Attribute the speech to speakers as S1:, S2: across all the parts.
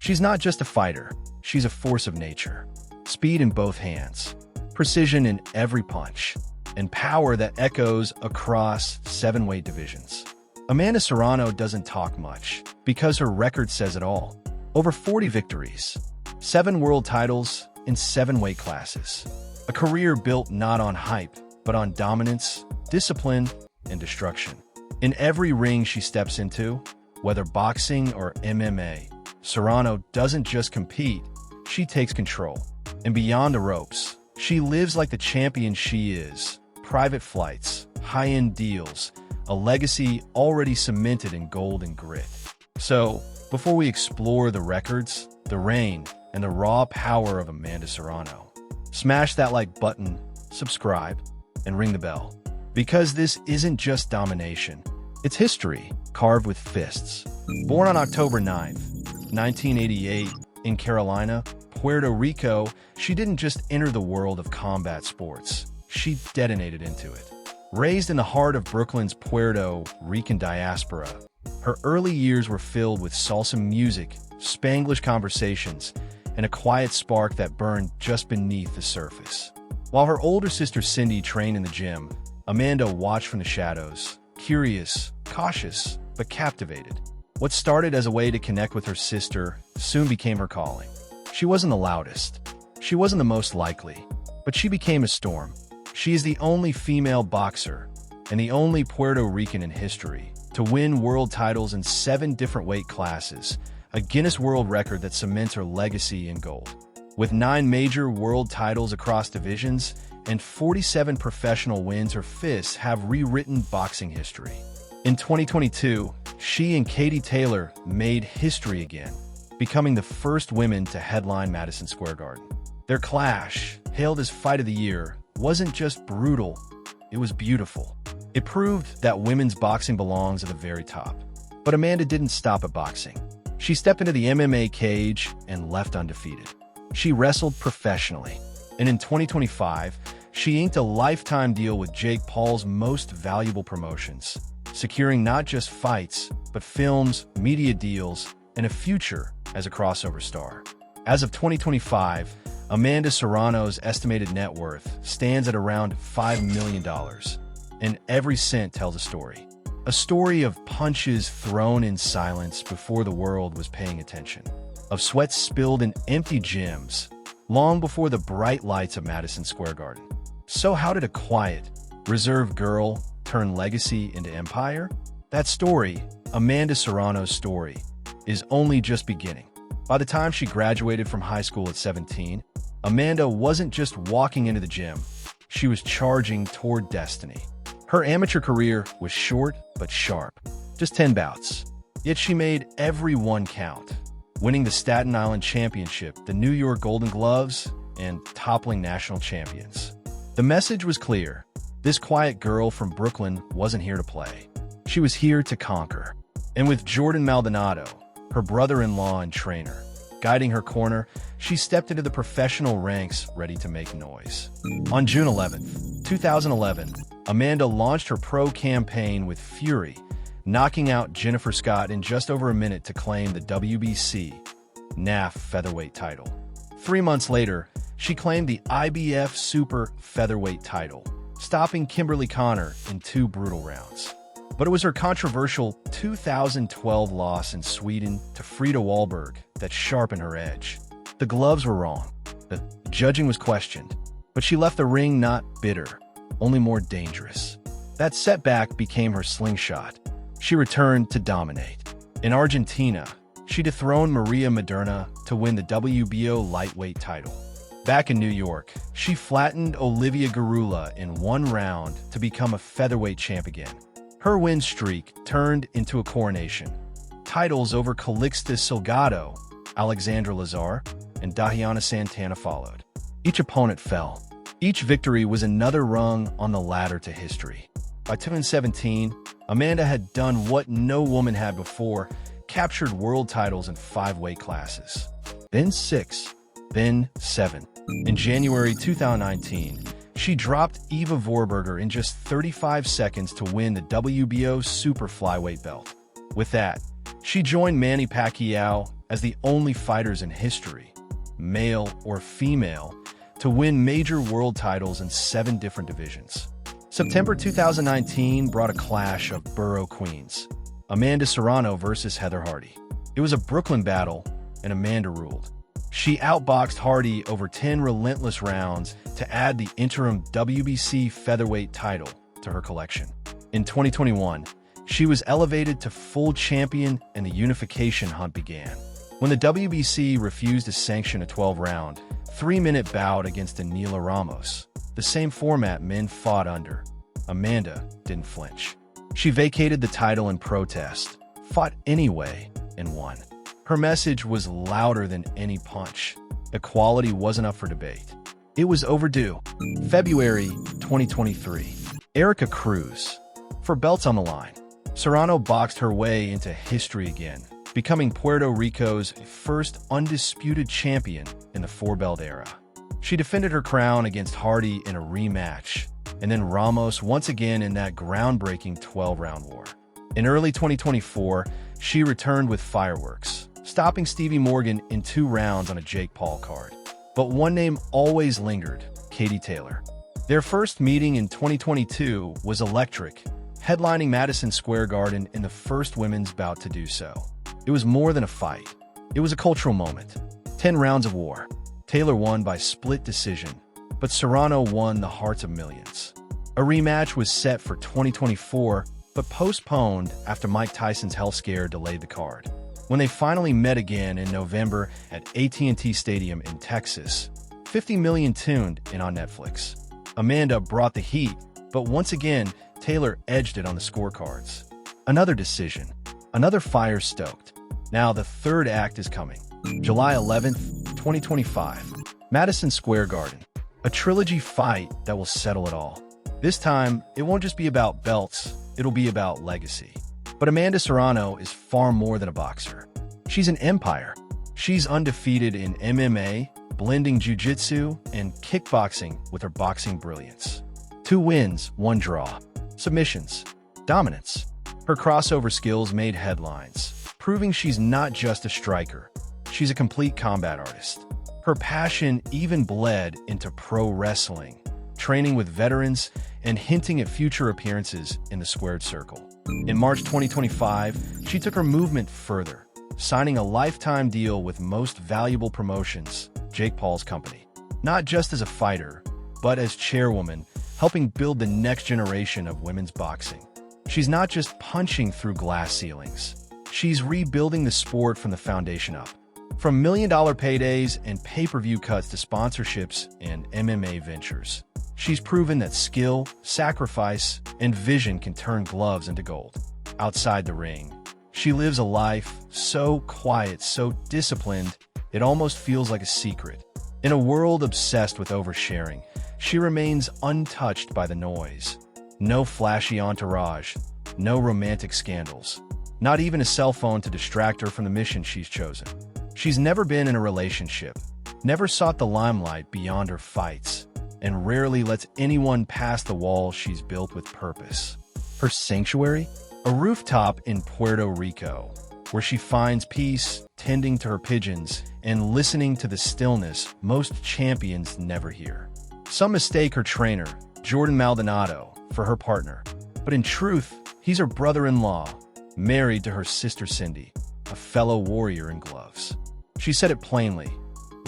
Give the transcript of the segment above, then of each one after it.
S1: She's not just a fighter, she's a force of nature. Speed in both hands, precision in every punch, and power that echoes across 7 weight divisions. Amanda Serrano doesn't talk much, because her record says it all. Over 40 victories, 7 world titles in 7 weight classes. A career built not on hype, but on dominance, discipline, and destruction. In every ring she steps into, whether boxing or MMA, Serrano doesn't just compete, she takes control. And beyond the ropes, she lives like the champion she is. Private flights, high-end deals, a legacy already cemented in gold and grit. So, before we explore the records, the reign, and the raw power of Amanda Serrano, smash that like button, subscribe, and ring the bell. Because this isn't just domination, it's history carved with fists. Born on October 9th, 1988, in Carolina, Puerto Rico, she didn't just enter the world of combat sports, she detonated into it. Raised in the heart of Brooklyn's Puerto Rican diaspora, her early years were filled with salsa music, Spanglish conversations, and a quiet spark that burned just beneath the surface. While her older sister Cindy trained in the gym, Amanda watched from the shadows, curious, cautious, but captivated. What started as a way to connect with her sister soon became her calling. She wasn't the loudest. She wasn't the most likely, but she became a storm. She is the only female boxer and the only Puerto Rican in history to win world titles in 7 different weight classes, a Guinness World Record that cements her legacy in gold. With 9 major world titles across divisions and 47 professional wins, her fists have rewritten boxing history. In 2022, she and Katie Taylor made history again, becoming the first women to headline Madison Square Garden. Their clash, hailed as Fight of the Year, wasn't just brutal, it was beautiful. It proved that women's boxing belongs at the very top. But Amanda didn't stop at boxing. She stepped into the MMA cage and left undefeated. She wrestled professionally, and in 2025, she inked a lifetime deal with Jake Paul's most valuable promotions, securing not just fights, but films, media deals, and a future as a crossover star. As of 2025, Amanda Serrano's estimated net worth stands at around $5 million, and every cent tells a story. A story of punches thrown in silence before the world was paying attention, of sweat spilled in empty gyms, long before the bright lights of Madison Square Garden. So how did a quiet, reserved girl turn legacy into empire? That story, Amanda Serrano's story, is only just beginning. By the time she graduated from high school at 17, Amanda wasn't just walking into the gym, she was charging toward destiny. Her amateur career was short but sharp, just 10 bouts. Yet she made every one count, winning the Staten Island Championship, the New York Golden Gloves, and toppling national champions. The message was clear. This quiet girl from Brooklyn wasn't here to play. She was here to conquer. And with Jordan Maldonado, her brother-in-law and trainer, guiding her corner, she stepped into the professional ranks ready to make noise. On June 11, 2011, Amanda launched her pro campaign with fury, knocking out Jennifer Scott in just over a minute to claim the WBC NAF featherweight title. 3 months later, she claimed the IBF Super Featherweight title, stopping Kimberly Connor in 2 brutal rounds. But it was her controversial 2012 loss in Sweden to Frida Wahlberg that sharpened her edge. The gloves were wrong, the judging was questioned, but she left the ring not bitter, only more dangerous. That setback became her slingshot. She returned to dominate. In Argentina, she dethroned Maria Moderna to win the WBO lightweight title. Back in New York, she flattened Olivia Garula in 1 round to become a featherweight champ again. Her win streak turned into a coronation. Titles over Calixta Salgado, Alexandra Lazar, and Dahiana Santana followed. Each opponent fell. Each victory was another rung on the ladder to history. By 2017, Amanda had done what no woman had before, captured world titles in 5 weight classes. Then 6, then 7. In January 2019, she dropped Eva Vorberger in just 35 seconds to win the WBO Super Flyweight belt. With that, she joined Manny Pacquiao, as the only fighters in history, male or female, to win major world titles in 7 different divisions. September 2019 brought a clash of borough queens, Amanda Serrano versus Heather Hardy. It was a Brooklyn battle, and Amanda ruled. She outboxed Hardy over 10 relentless rounds to add the interim WBC featherweight title to her collection. In 2021, she was elevated to full champion and the unification hunt began. When the WBC refused to sanction a 12-round, 3-minute bout against Inoue Ramos, the same format men fought under, Amanda didn't flinch. She vacated the title in protest, fought anyway, and won. Her message was louder than any punch. Equality wasn't up for debate. It was overdue. February 2023. Erica Cruz. For belts on the line, Serrano boxed her way into history again, becoming Puerto Rico's first undisputed champion in the 4-belt era. She defended her crown against Hardy in a rematch, and then Ramos once again in that groundbreaking 12-round war. In early 2024, she returned with fireworks, stopping Stevie Morgan in 2 rounds on a Jake Paul card. But one name always lingered, Katie Taylor. Their first meeting in 2022 was electric, headlining Madison Square Garden in the first women's bout to do so. It was more than a fight. It was a cultural moment. 10 rounds of war. Taylor won by split decision, but Serrano won the hearts of millions. A rematch was set for 2024, but postponed after Mike Tyson's health scare delayed the card. When they finally met again in November at AT&T Stadium in Texas, 50 million tuned in on Netflix. Amanda brought the heat, but once again, Taylor edged it on the scorecards. Another decision. Another fire stoked. Now the third act is coming. July 11th, 2025. Madison Square Garden. A trilogy fight that will settle it all. This time, it won't just be about belts, it'll be about legacy. But Amanda Serrano is far more than a boxer. She's an empire. She's undefeated in MMA, blending jiu-jitsu and kickboxing with her boxing brilliance. 2 wins, 1 draw. Submissions. Dominance. Her crossover skills made headlines, proving she's not just a striker. She's a complete combat artist. Her passion even bled into pro wrestling, training with veterans and hinting at future appearances in the squared circle. In March 2025, she took her movement further, signing a lifetime deal with Most Valuable Promotions, Jake Paul's company. Not just as a fighter, but as chairwoman, helping build the next generation of women's boxing. She's not just punching through glass ceilings. She's rebuilding the sport from the foundation up. From million-dollar paydays and pay-per-view cuts to sponsorships and MMA ventures, she's proven that skill, sacrifice, and vision can turn gloves into gold. Outside the ring, she lives a life so quiet, so disciplined, it almost feels like a secret. In a world obsessed with oversharing, she remains untouched by the noise. No flashy entourage, no romantic scandals, not even a cell phone to distract her from the mission she's chosen. She's never been in a relationship, never sought the limelight beyond her fights, and rarely lets anyone pass the walls she's built with purpose. Her sanctuary? A rooftop in Puerto Rico, where she finds peace, tending to her pigeons, and listening to the stillness most champions never hear. Some mistake her trainer, Jordan Maldonado, for her partner, but in truth, he's her brother-in-law, married to her sister Cindy, a fellow warrior in gloves. She said it plainly,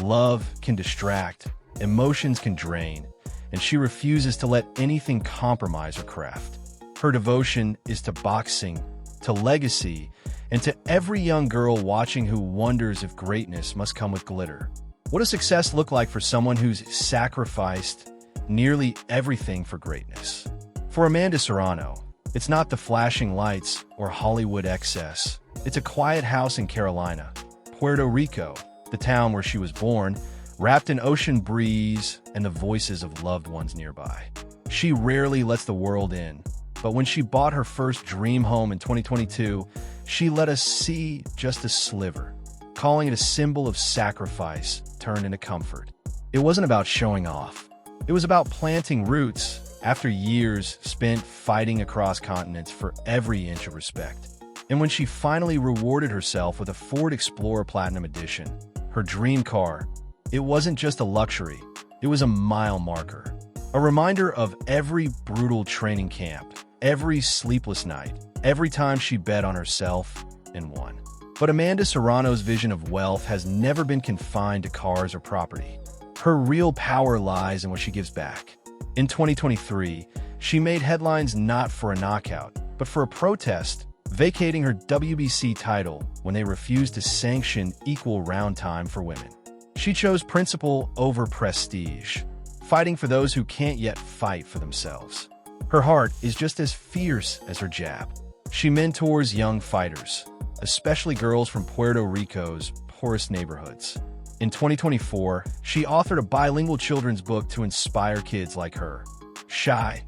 S1: love can distract, emotions can drain, and she refuses to let anything compromise her craft. Her devotion is to boxing, to legacy, and to every young girl watching who wonders if greatness must come with glitter. What does success look like for someone who's sacrificed nearly everything for greatness? For Amanda Serrano, it's not the flashing lights or Hollywood excess. It's a quiet house in Carolina, Puerto Rico, the town where she was born, wrapped in ocean breeze and the voices of loved ones nearby. She rarely lets the world in, but when she bought her first dream home in 2022, she let us see just a sliver, calling it a symbol of sacrifice turned into comfort. It wasn't about showing off. It was about planting roots after years spent fighting across continents for every inch of respect. And when she finally rewarded herself with a Ford Explorer Platinum Edition, her dream car, it wasn't just a luxury, it was a mile marker. A reminder of every brutal training camp, every sleepless night, every time she bet on herself and won. But Amanda Serrano's vision of wealth has never been confined to cars or property. Her real power lies in what she gives back. In 2023, she made headlines not for a knockout, but for a protest, vacating her WBC title when they refused to sanction equal round time for women. She chose principle over prestige, fighting for those who can't yet fight for themselves. Her heart is just as fierce as her jab. She mentors young fighters, especially girls from Puerto Rico's poorest neighborhoods. In 2024, she authored a bilingual children's book to inspire kids like her, shy,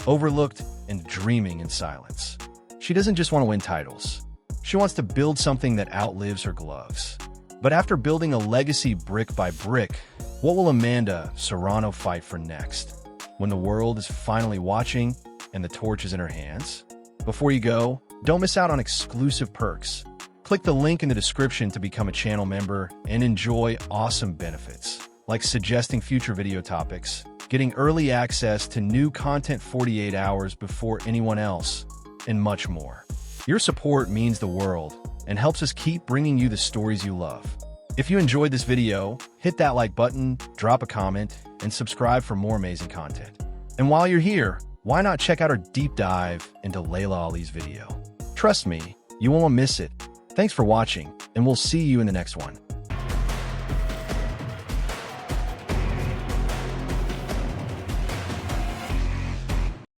S1: overlooked, and dreaming in silence. She doesn't just want to win titles. She wants to build something that outlives her gloves. But after building a legacy brick by brick, what will Amanda Serrano fight for next? When the world is finally watching and the torch is in her hands? Before you go, don't miss out on exclusive perks. Click the link in the description to become a channel member and enjoy awesome benefits, like suggesting future video topics, getting early access to new content 48 hours before anyone else, and much more. Your support means the world and helps us keep bringing you the stories you love. If you enjoyed this video, hit that like button, drop a comment, and subscribe for more amazing content. And while you're here, why not check out our deep dive into Laila Ali's video? Trust me, you won't miss it. Thanks for watching, and we'll see you in the next one.